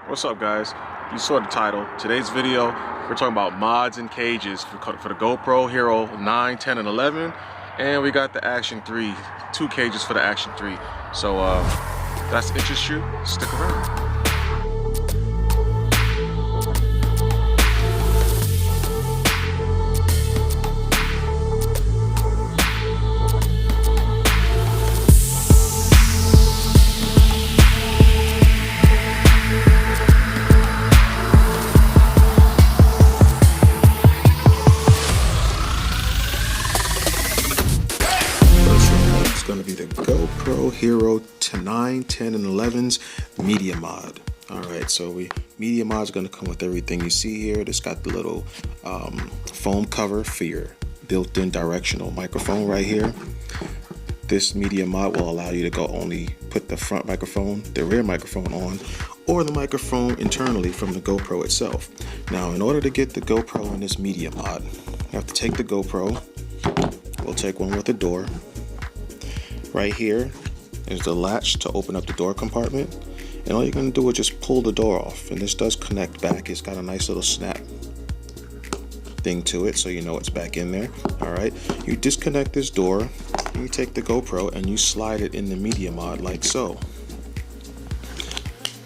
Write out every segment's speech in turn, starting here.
What's up, guys? You saw the title. Today's video, we're talking about mods and cages for the GoPro Hero 9, 10, and 11. And we got the Action 3, 2 cages for the Action 3. So if that's interests you, stick around. Going to be the GoPro Hero 9, 10, and 11's media mod. Alright, so media mod is going to come with everything you see here. It's got the little foam cover for your built-in directional microphone right here. This media mod will allow you to only put the front microphone, the rear microphone on, or the microphone internally from the GoPro itself. Now, in order to get the GoPro in this media mod, you have to take the GoPro. We'll take one with a door. Right here is the latch to open up the door compartment, and all you're going to do is just pull the door off, and this does connect back. It's got a nice little snap thing to it, so you know it's back in there. Alright, you disconnect this door, and you take the GoPro and you slide it in the media mod like so,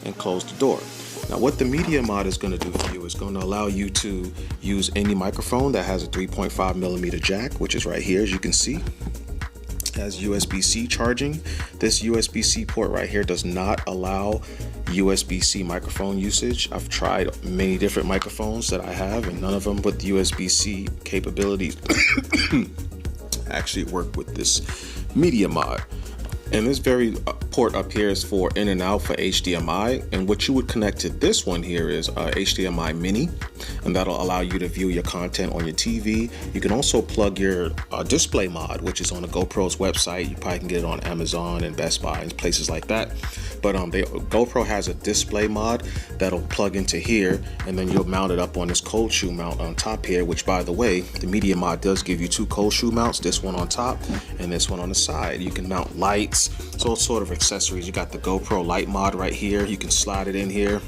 and close the door. Now what the media mod is going to do for you is going to allow you to use any microphone that has a 3.5mm jack, which is right here, as you can see. Has USB-C charging. This USB-C port right here does not allow USB-C microphone usage. I've tried many different microphones that I have, and none of them with USB-C capabilities actually work with this media mod. And this very port up here is for in and out for HDMI, and what you would connect to this one here is HDMI mini, and that'll allow you to view your content on your TV. You can also plug your display mod, which is on the GoPro's website. You probably can get it on Amazon and Best Buy and places like that. But GoPro has a display mod that'll plug into here, and then you'll mount it up on this cold shoe mount on top here, which, by the way, the media mod does give you 2 cold shoe mounts, this one on top and this one on the side. You can mount lights, so all sort of accessories. You got the GoPro light mod right here. You can slide it in here.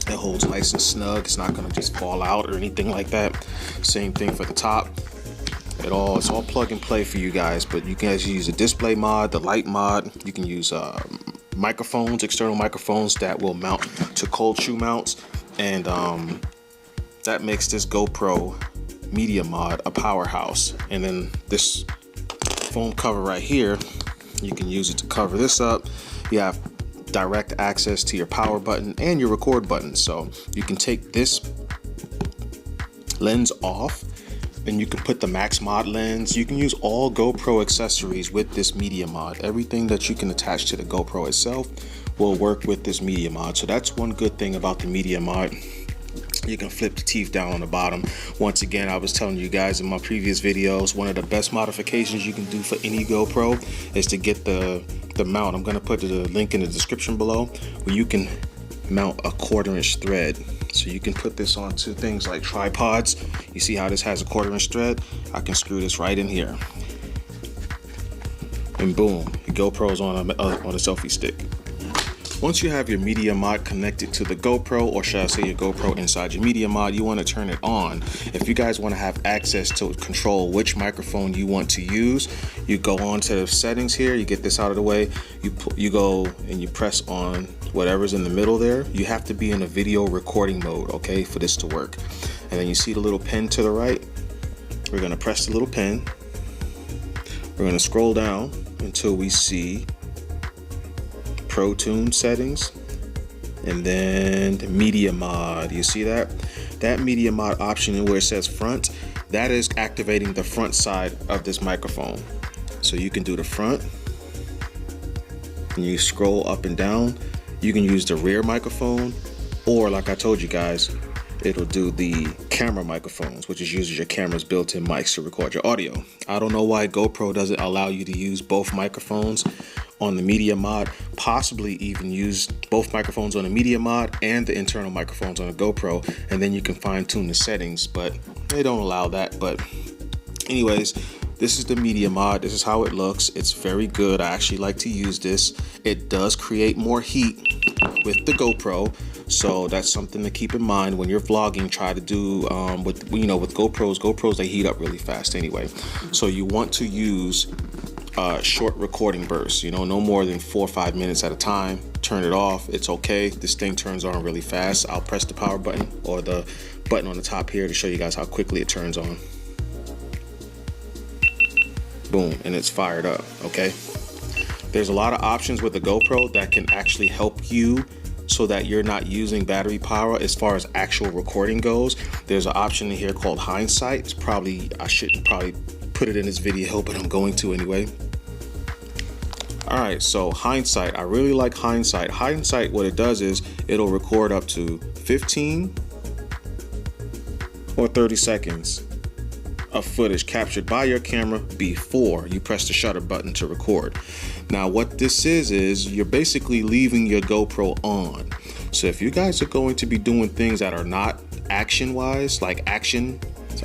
It holds nice and snug. It's not going to just fall out or anything like that. Same thing for the top. It's all plug and play for you guys, but you can actually use the display mod, the light mod. You can use microphones, external microphones that will mount to cold shoe mounts, and that makes this GoPro media mod a powerhouse. And then this foam cover right here, you can use it to cover this up. You have direct access to your power button and your record button, so you can take this lens off and you can put the max mod lens. You can use all GoPro accessories with this media mod. Everything that you can attach to the GoPro itself will work with this media mod. So that's one good thing about the media mod. You can flip the teeth down on the bottom. Once again, I was telling you guys in my previous videos, one of the best modifications you can do for any GoPro is to get the mount. I'm going to put the link in the description below, where you can mount a 1/4" thread. So you can put this onto things like tripods. You see how this has a 1/4" thread? I can screw this right in here, and boom, your GoPro's on a selfie stick. Once you have your media mod connected to the GoPro, or should I say your GoPro inside your media mod, you want to turn it on. If you guys want to have access to control which microphone you want to use, you go on to the settings here, you get this out of the way, you go and you press on whatever's in the middle there. You have to be in a video recording mode, okay, for this to work. And then you see the little pen to the right. We're going to press the little pen. We're going to scroll down until we see Pro Tune settings, and then the media mod. You see that media mod option where it says front, that is activating the front side of this microphone. So you can do the front, and you scroll up and down. You can use the rear microphone, or like I told you guys, it'll do the camera microphones, which is uses your camera's built-in mics to record your audio. I don't know why GoPro doesn't allow you to use both microphones on the media mod, possibly even use both microphones on the media mod and the internal microphones on the GoPro, and then you can fine-tune the settings, but they don't allow that. But anyways, This is the media mod. This is how it looks. It's very good. I actually like to use this. It does create more heat with the GoPro, so that's something to keep in mind when you're vlogging. Try to do with GoPros, they heat up really fast anyway. So you want to use short recording bursts, no more than 4 or 5 minutes at a time. Turn it off, it's okay. This thing turns on really fast. I'll press the power button or the button on the top here to show you guys how quickly it turns on. Boom, and it's fired up, okay? There's a lot of options with the GoPro that can actually help you so that you're not using battery power as far as actual recording goes. There's an option in here called Hindsight. I shouldn't probably put it in this video, but I'm going to anyway. All right, so Hindsight, I really like Hindsight. Hindsight, what it does is it'll record up to 15 or 30 seconds of footage captured by your camera before you press the shutter button to record. Now what this is you're basically leaving your GoPro on. So if you guys are going to be doing things that are not action wise, like action,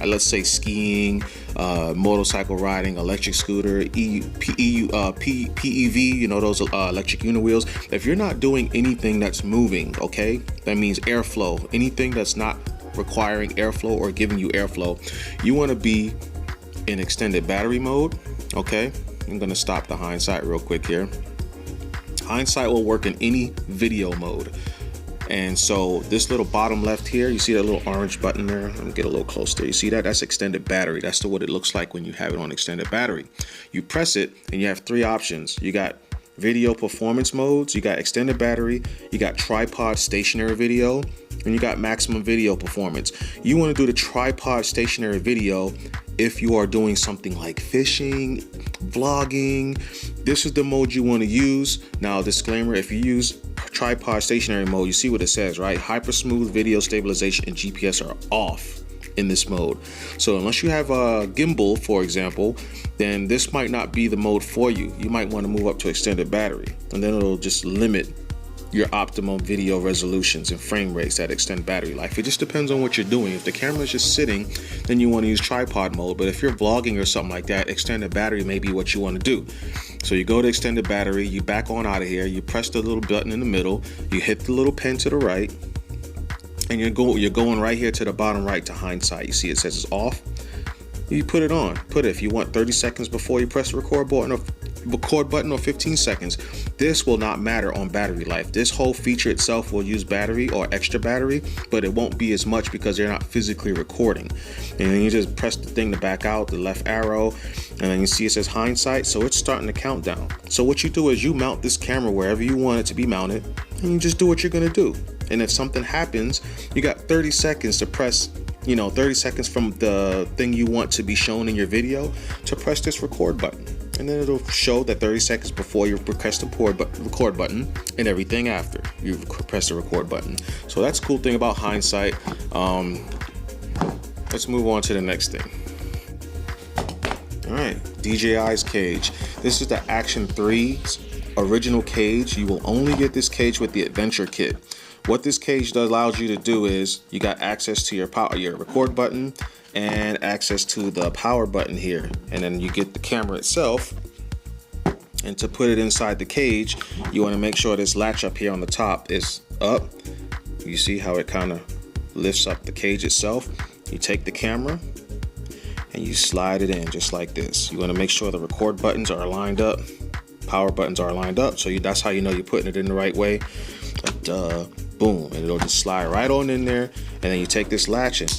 let's say skiing, motorcycle riding, electric scooter, PEV, those electric unit wheels. If you're not doing anything that's moving, okay, that means airflow, anything that's not requiring airflow or giving you airflow, you want to be in extended battery mode, okay? I'm going to stop the Hindsight real quick here. Hindsight will work in any video mode. And so this little bottom left here, you see that little orange button there? Let me get a little close there. You see that? That's extended battery. That's what it looks like when you have it on extended battery. You press it and you have 3 options. You got video performance modes, you got extended battery, you got tripod stationary video, and you got maximum video performance. You want to do the tripod stationary video if you are doing something like fishing, vlogging. This is the mode you want to use. Now, disclaimer, if you use tripod stationary mode, you see what it says, right? Hyper smooth video stabilization and GPS are off in this mode. So unless you have a gimbal, for example, then this might not be the mode for you. You might want to move up to extended battery, and then it'll just limit your optimum video resolutions and frame rates that extend battery life. It just depends on what you're doing. If the camera is just sitting, then you want to use tripod mode. But if you're vlogging or something like that, extended battery may be what you want to do. So you go to extended battery, you back on out of here, you press the little button in the middle, you hit the little pen to the right, and you're going right here to the bottom right to Hindsight. You see it says it's off. You put it on. Put it if you want 30 seconds before you press the record button or 15 seconds. This will not matter on battery life. This whole feature itself will use battery or extra battery, but it won't be as much because they're not physically recording. And then you just press the thing to back out, the left arrow, and then you see it says Hindsight, so it's starting to count down. So what you do is you mount this camera wherever you want it to be mounted, and you just do what you're gonna do. And if something happens, you got 30 seconds to press, 30 seconds from the thing you want to be shown in your video to press this record button. And then it'll show that 30 seconds before you press the record button and everything after you press the record button. So that's the cool thing about Hindsight. Let's move on to the next thing. All right, DJI's cage. This is the Action 3's original cage. You will only get this cage with the Adventure Kit. What this cage allows you to do is you got access to your record button and access to the power button here, and then you get the camera itself. And to put it inside the cage, you want to make sure this latch up here on the top is up. You see how it kind of lifts up the cage itself. You take the camera and you slide it in just like this. You want to make sure the record buttons are lined up, power buttons are lined up, so that's how you know you're putting it in the right way. Boom, and it'll just slide right on in there, and then you take this latch and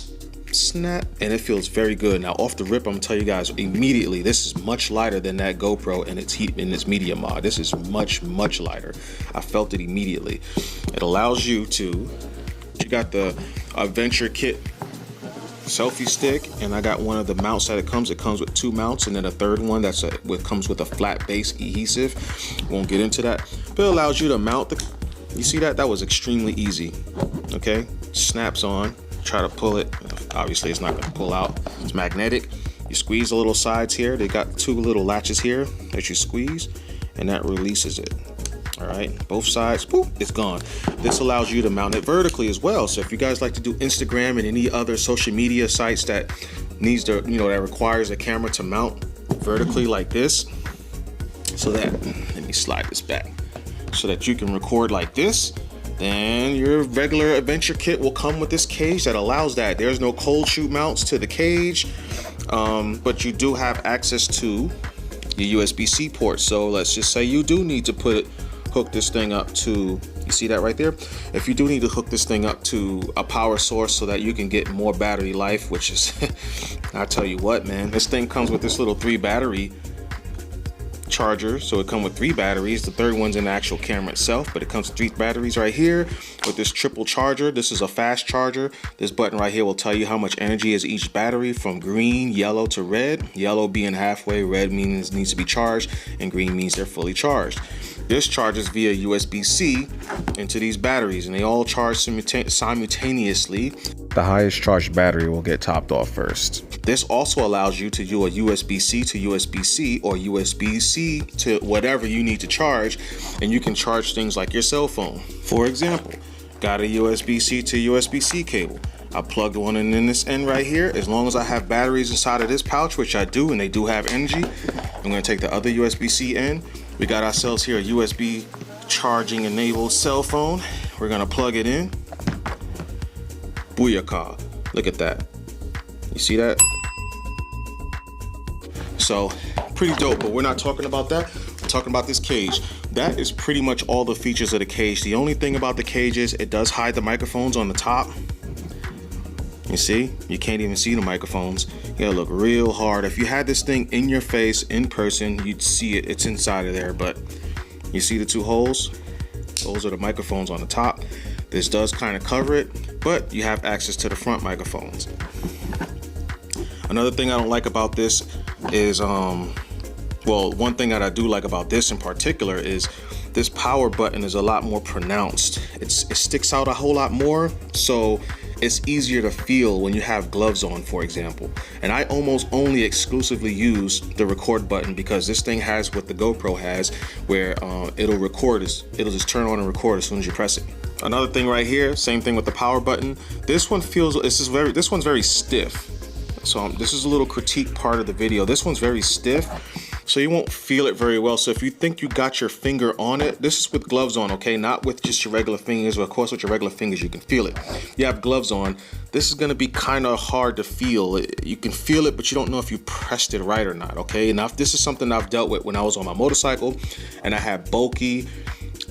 snap, and it feels very good. Now off the rip, I'm gonna tell you guys immediately, this is much lighter than that GoPro and its media mod. This is much lighter. I felt it immediately. It allows you got the Adventure Kit selfie stick, and I got one of the mounts that it comes with 2 mounts, and then a third one comes with a flat base adhesive. Won't get into that, but it allows you to mount you see that was extremely easy. Okay, snaps on. Try to pull it, obviously it's not going to pull out. It's magnetic. You squeeze the little sides here. They got 2 little latches here that you squeeze, and that releases it. All right, both sides, boop, it's gone. This allows you to mount it vertically as well. So if you guys like to do Instagram and any other social media sites that that requires a camera to mount vertically like this, so that, let me slide this back, so that you can record like this. Then your regular adventure kit will come with this cage that allows that. There's no cold shoot mounts to the cage, but you do have access to your USB-C port. So let's just say you do need to hook this thing up to, you see that right there? If you do need to hook this thing up to a power source so that you can get more battery life, which is, I tell you what, man, this thing comes with this little 3 battery charger. So it comes with 3 batteries. The third one's in the actual camera itself, but it comes with 3 batteries right here with this triple charger. This is a fast charger. This button right here will tell you how much energy is each battery, from green, yellow to red. Yellow being halfway, red means it needs to be charged, and green means they're fully charged. This charges via USB-C into these batteries, and they all charge simultaneously. The highest charged battery will get topped off first. This also allows you to do a USB-C to USB-C, or USB-C to whatever you need to charge, and you can charge things like your cell phone. For example, got a USB-C to USB-C cable. I plugged one in this end right here. As long as I have batteries inside of this pouch, which I do, and they do have energy, I'm going to take the other USB-C end. We got ourselves here a USB charging enabled cell phone. We're gonna plug it in. Booyakah. Look at that. You see that? So pretty dope, but we're not talking about that. We're talking about this cage. That is pretty much all the features of the cage. The only thing about the cage is it does hide the microphones on the top. You see, you can't even see the microphones. You gotta look real hard. If you had this thing in your face in person, you'd see it. It's inside of there, but you see the 2 holes? Those are the microphones on the top. This does kind of cover it, but you have access to the front microphones. Another thing I don't like about this is, well, one thing that I do like about this in particular is this power button is a lot more pronounced. It sticks out a whole lot more, so it's easier to feel when you have gloves on, for example. And I almost only exclusively use the record button, because this thing has what the GoPro has, where it'll just turn on and record as soon as you press it. Another thing right here, same thing with the power button. This one's very stiff. So this is a little critique part of the video. This one's very stiff, so you won't feel it very well. So if you think you got your finger on it, this is with gloves on, okay? Not with just your regular fingers. Of course, with your regular fingers, you can feel it. You have gloves on. This is gonna be kind of hard to feel. You can feel it, but you don't know if you pressed it right or not, okay? Now, if this is something I've dealt with when I was on my motorcycle and I had bulky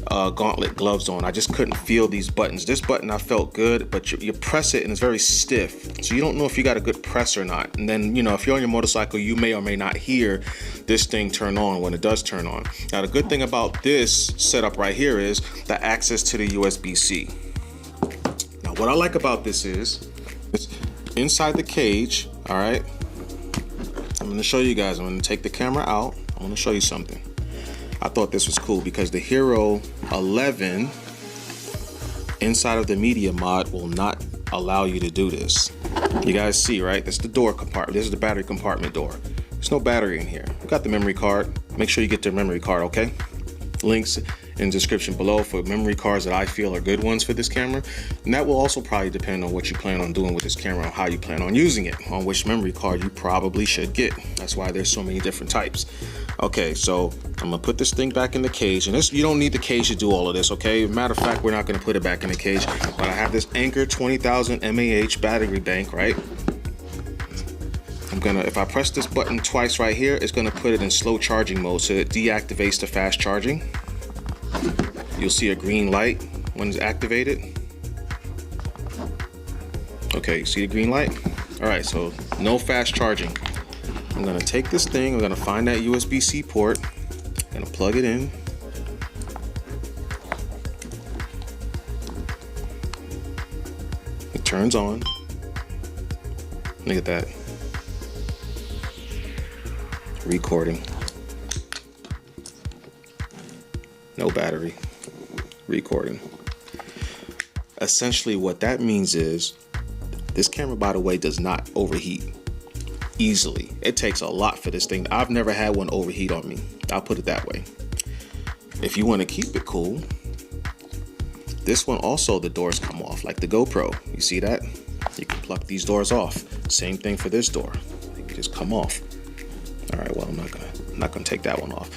gauntlet gloves on, I just couldn't feel these buttons. This button I felt good, but you press it and it's very stiff, so you don't know if you got a good press or not. And then, you know, if you're on your motorcycle, you may or may not hear this thing turn on when it does turn on. Now, the good thing about this setup right here is the access to the USB-C. Now, what I like about this is it's inside the cage. All right, I'm going to show you guys. I'm going to take the camera out. I'm going to show you something. I thought this was cool because the Hero 11 inside of the media mod will not allow you to do this. You guys see, right? That's the door compartment. This is the battery compartment door. There's no battery in here. We got the memory card. Make sure you get the memory card, okay? Links in the description below for memory cards that I feel are good ones for this camera. And that will also probably depend on what you plan on doing with this camera, and how you plan on using it, on which memory card you probably should get. That's why there's so many different types. Okay, so I'm gonna put this thing back in the cage, and this, you don't need the cage to do all of this, okay? Matter of fact, we're not gonna put it back in the cage, but I have this Anker 20,000 mAh battery bank, right? If I press this button twice right here, it's gonna put it in slow charging mode, so it deactivates the fast charging. You'll see a green light when it's activated. Okay, you see the green light? All right, so no fast charging. I'm gonna take this thing, I'm gonna find that USB-C port, I'm gonna plug it in. It turns on. Look at that. Recording. No battery. Recording. Essentially what that means is this camera, by the way, does not overheat easily. It takes a lot for this thing. I've never had one overheat on me. I'll put it that way. If you want to keep it cool, this one also, the doors come off like the GoPro. You see that? You can pluck these doors off. Same thing for this door. They can just come off. All right, well, I'm not gonna take that one off.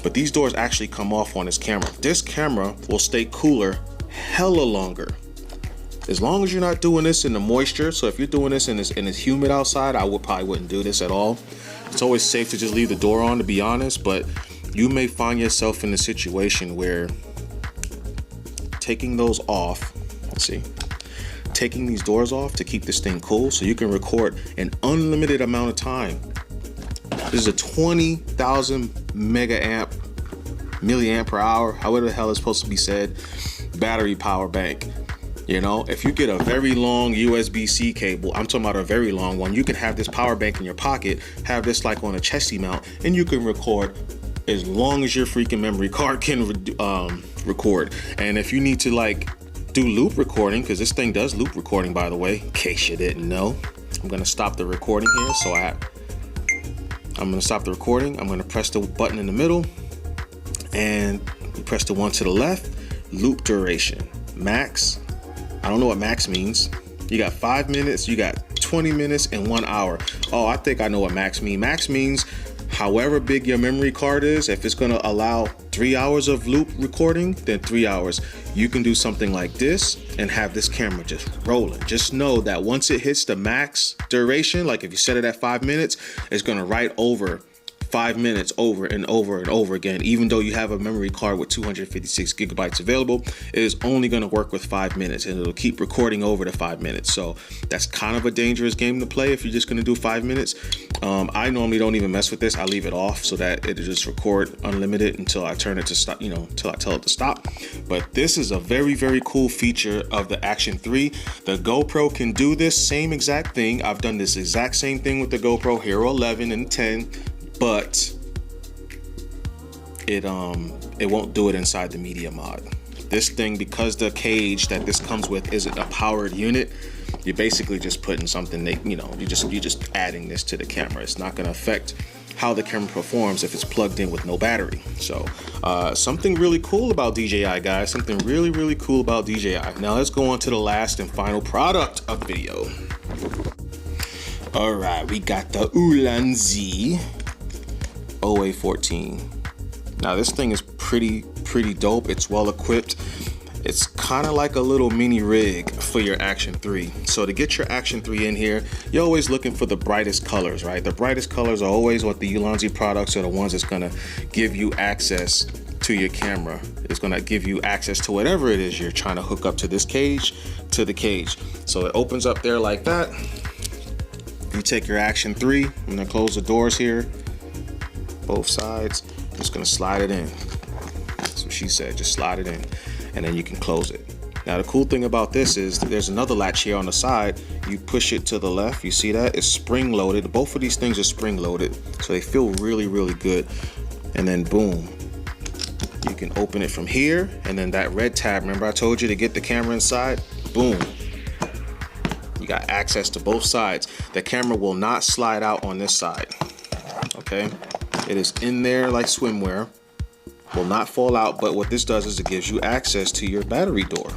But these doors actually come off on this camera. This camera will stay cooler hella longer. As long as you're not doing this in the moisture. So if you're doing this and it's humid outside, I probably wouldn't do this at all. It's always safe to just leave the door on, to be honest, but you may find yourself in a situation where taking those off, let's see, taking these doors off to keep this thing cool so you can record an unlimited amount of time. This is a 20,000 milliamp per hour, however the hell it's supposed to be said, battery power bank. You know, if you get a very long USB-C cable, I'm talking about a very long one, you can have this power bank in your pocket, have this like on a chesty mount, and you can record as long as your freaking memory card can record. And if you need to like do loop recording, because this thing does loop recording, by the way, in case you didn't know, I'm gonna stop the recording here. So I'm gonna stop the recording. I'm gonna press the button in the middle and press the one to the left. Loop duration, max. I don't know what max means. You got 5 minutes, you got 20 minutes, and 1 hour. Oh, I think I know what max means. Max means however big your memory card is. If it's gonna allow 3 hours of loop recording, then 3 hours. You can do something like this and have this camera just rolling. Just know that once it hits the max duration, like if you set it at 5 minutes, it's gonna write over 5 minutes over and over and over again. Even though you have a memory card with 256 gigabytes available, it is only going to work with 5 minutes, and it'll keep recording over the 5 minutes. So that's kind of a dangerous game to play if you're just going to do 5 minutes. I normally don't even mess with this. I leave it off so that it'll just record unlimited until I turn it to stop, you know, until I tell it to stop. But this is a very, very cool feature of the Action 3. The GoPro can do this same exact thing. I've done this exact same thing with the GoPro Hero 11 and 10. But it won't do it inside the media mod. This thing, because the cage that this comes with isn't a powered unit, you're basically just putting something that, you know, you're just adding this to the camera. It's not gonna affect how the camera performs if it's plugged in with no battery. So something really cool about DJI, guys. Something really, really cool about DJI. Now let's go on to the last and final product of the video. All right, we got the Ulanzi OA14. Now this thing is pretty dope. It's well equipped. It's kind of like a little mini rig for your Action 3. So to get your Action 3 in here, you're always looking for the brightest colors, right? The brightest colors are always what the Ulanzi products are the ones that's gonna give you access to your camera. It's gonna give you access to whatever it is you're trying to hook up to this cage, to the cage. So it opens up there like that. You take your Action 3, I'm gonna close the doors here. Both sides, I'm just gonna slide it in. That's what she said, just slide it in, and then you can close it. Now the cool thing about this is there's another latch here on the side. You push it to the left, you see that? It's spring loaded. Both of these things are spring loaded, so they feel really, really good. And then boom, you can open it from here, and then that red tab, remember I told you to get the camera inside? Boom. You got access to both sides. The camera will not slide out on this side, okay? It is in there like swimwear, will not fall out, but what this does is it gives you access to your battery door.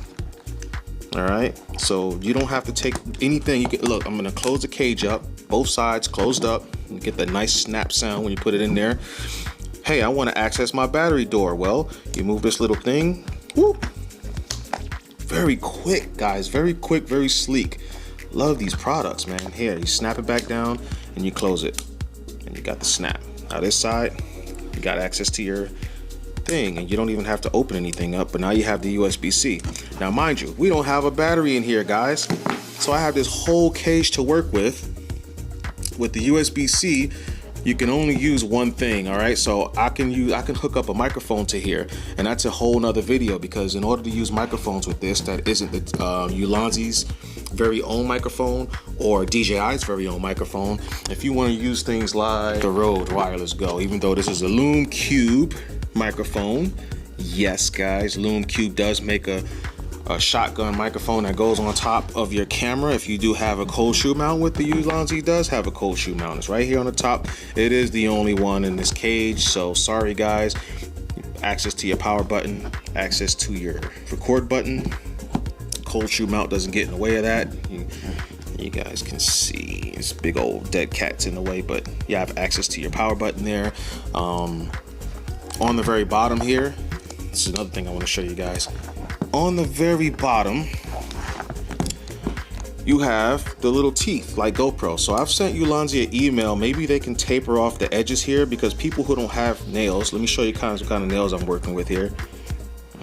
All right, so you don't have to take anything. You can look, I'm gonna close the cage up, both sides closed up. You get the nice snap sound when you put it in there. Hey, I want to access my battery door. Well, you move this little thing. Whoop. Very quick, guys, very quick, very sleek. Love these products, man. Here, you snap it back down and you close it, and you got the snap. Now this side, you got access to your thing, and you don't even have to open anything up, but now you have the USB-C. Now mind you, we don't have a battery in here, guys, so I have this whole cage to work with. With the USB-C, you can only use one thing, all right? So I can hook up a microphone to here, and that's a whole nother video, because in order to use microphones with this that isn't the Ulanzi's very own microphone or DJI's very own microphone, if you want to use things like the Rode Wireless Go, even though this is a Lume Cube microphone, yes guys, Lume Cube does make a shotgun microphone that goes on top of your camera. If you do have a cold shoe mount with the Ulanzi, does have a cold shoe mount. It's right here on the top. It is the only one in this cage, so sorry guys. Access to your power button, access to your record button. Cold shoe mount doesn't get in the way of that. You guys can see this big old dead cat's in the way, but you have access to your power button there. On the very bottom here, this is another thing I want to show you guys. On the very bottom, you have the little teeth like GoPro. So I've sent Ulanzi an email. Maybe they can taper off the edges here, because people who don't have nails, let me show you what kind of nails I'm working with here.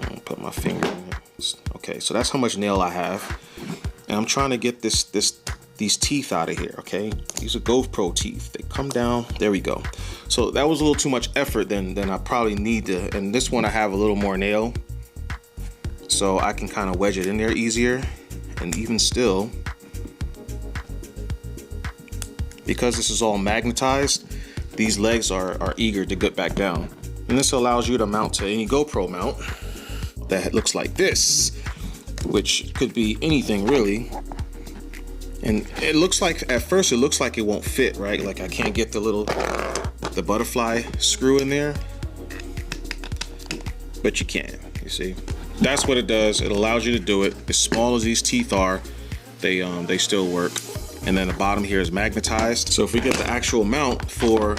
I'll put my finger in there. Okay, so that's how much nail I have. And I'm trying to get these teeth out of here, okay? These are GoPro teeth. They come down, there we go. So that was a little too much effort than I probably need to, and this one I have a little more nail, so I can kind of wedge it in there easier. And even still, because this is all magnetized, these legs are eager to get back down. And this allows you to mount to any GoPro mount that looks like this, which could be anything really. And it looks like, at first it looks like it won't fit, right? Like I can't get the butterfly screw in there, but you can, you see. That's what it does. It allows you to do it. As small as these teeth are, they still work. And then the bottom here is magnetized. So if we get the actual mount for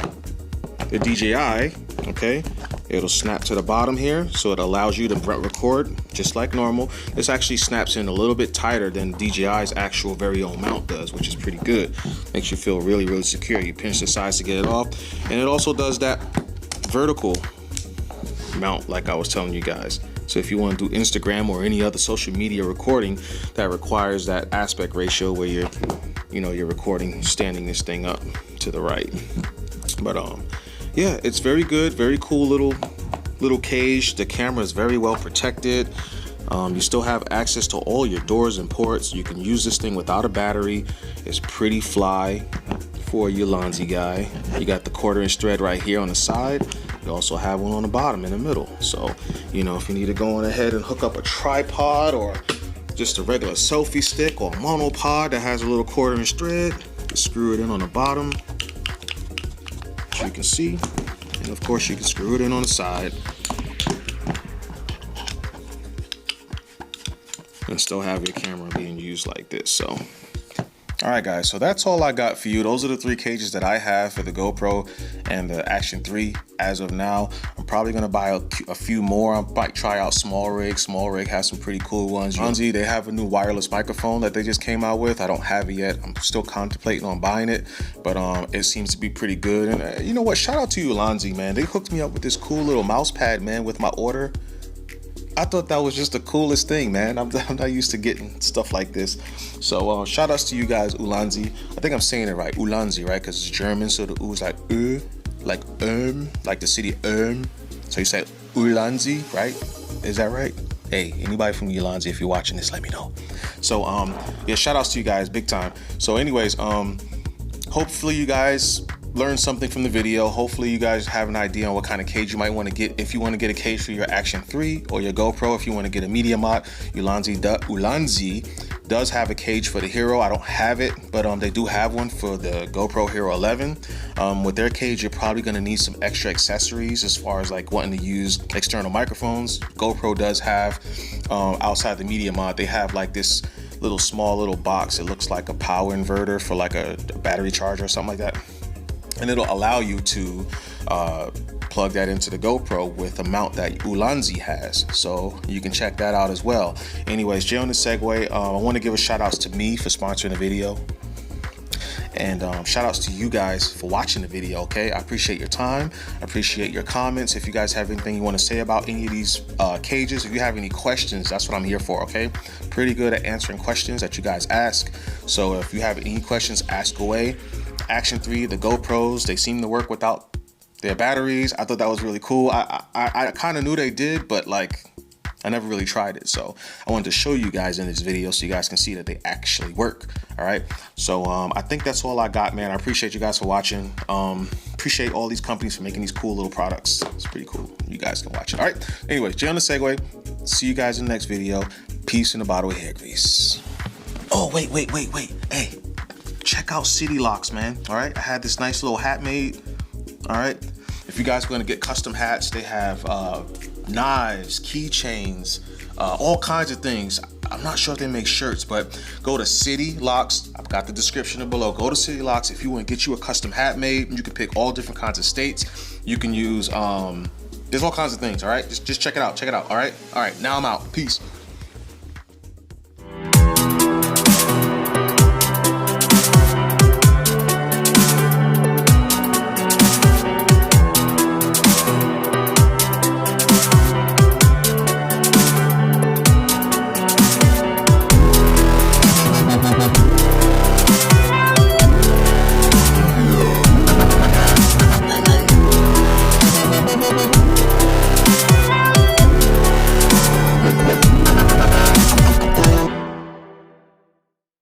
the DJI, okay, it'll snap to the bottom here, so it allows you to record just like normal. This actually snaps in a little bit tighter than DJI's actual very own mount does, which is pretty good. Makes you feel really, really secure. You pinch the sides to get it off, and it also does that vertical mount like I was telling you guys. So if you want to do Instagram or any other social media recording that requires that aspect ratio where you're recording standing this thing up to the right. But yeah, it's very good, very cool little cage. The camera is very well protected. You still have access to all your doors and ports. You can use this thing without a battery. It's pretty fly for a Ulanzi guy. You got the 1/4" thread right here on the side. You also have one on the bottom in the middle. So, if you need to go on ahead and hook up a tripod or just a regular selfie stick or a monopod that has a little 1/4" thread, just screw it in on the bottom, as you can see. And of course you can screw it in on the side and still have your camera being used like this. So alright guys, so that's all I got for you. Those are the 3 cages that I have for the GoPro and the Action 3 as of now. I'm probably going to buy a few more. I might try out Small Rig. Small Rig has some pretty cool ones. Ulanzi, they have a new wireless microphone that they just came out with. I don't have it yet. I'm still contemplating on buying it, but it seems to be pretty good. And you know what? Shout out to Ulanzi, man. They hooked me up with this cool little mouse pad, man, with my order. I thought that was just the coolest thing, man. I'm not used to getting stuff like this. So shout outs to you guys, Ulanzi. I think I'm saying it right, Ulanzi, right? Because it's German, so the U is like like the city So you say Ulanzi, right? Is that right? Hey, anybody from Ulanzi, if you're watching this, let me know. So yeah, shout outs to you guys, big time. So anyways, hopefully you guys learn something from the video. Hopefully you guys have an idea on what kind of cage you might want to get. If you want to get a cage for your Action 3 or your GoPro, if you want to get a media mod, Ulanzi does have a cage for the Hero. I don't have it, but they do have one for the GoPro Hero 11. With their cage, you're probably going to need some extra accessories as far as like wanting to use external microphones. GoPro does have, outside the media mod, they have like this small little box. It looks like a power inverter for like a battery charger or something like that. And it'll allow you to plug that into the GoPro with a mount that Ulanzi has. So you can check that out as well. Anyways, Jay on the segue. I want to give a shout outs to me for sponsoring the video. And shout outs to you guys for watching the video, okay? I appreciate your time. I appreciate your comments. If you guys have anything you want to say about any of these cages, if you have any questions, that's what I'm here for, okay? Pretty good at answering questions that you guys ask. So if you have any questions, ask away. Action 3, the GoPros, they seem to work without their batteries. I thought that was really cool. I kind of knew they did, but like I never really tried it. So I wanted to show you guys in this video so you guys can see that they actually work. All right. So I think that's all I got, man. I appreciate you guys for watching. Appreciate all these companies for making these cool little products. It's pretty cool. You guys can watch it. All right. Anyways, Jay on the segue. See you guys in the next video. Peace in a bottle of hair grease. Oh, wait. Hey. Check out City Locks, man. All right, I had this nice little hat made. All right, if you guys are gonna get custom hats, they have knives, keychains, all kinds of things. I'm not sure if they make shirts, but go to City Locks. I've got the description below. Go to City Locks if you want to get you a custom hat made. You can pick all different kinds of states. You can use, there's all kinds of things, all right? Just check it out, all right? All right, now I'm out. Peace.